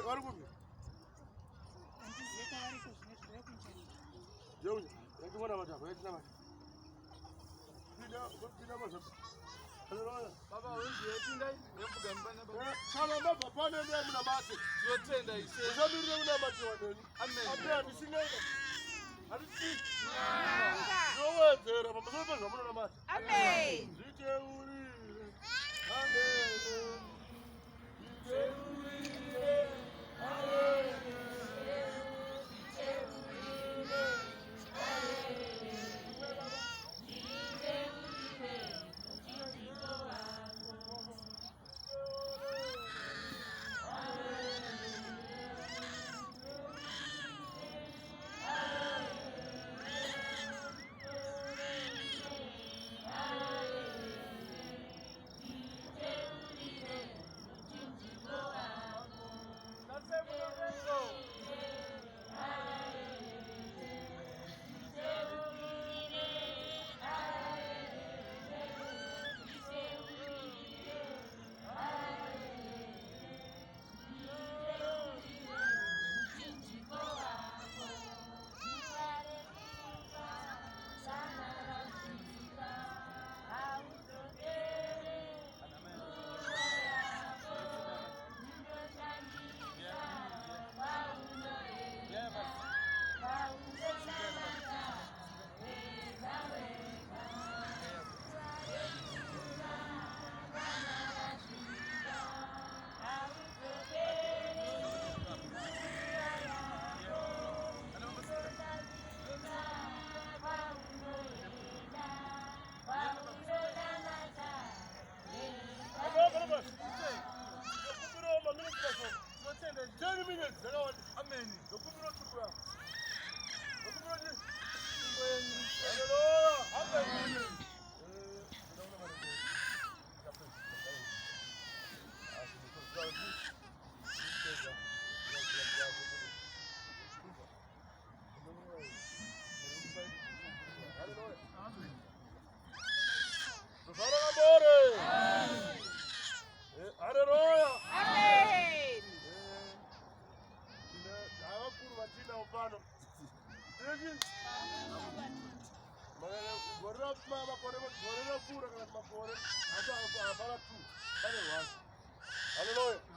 Warugumi. Jauh. Yang mana macam? Yang mana? Tidak macam. Baba wengi yetinda yembugambana baba. Kama baba pana ndio mna basi. Yotenda ise. Usabi ndio mna basi wadeni. Amen. Abia bisinga. Alisi. Rowe zera mama zote zamuna na basi. Amen. Zite uri. Amen. Zite uri. Amen. Amen. Hallelujah.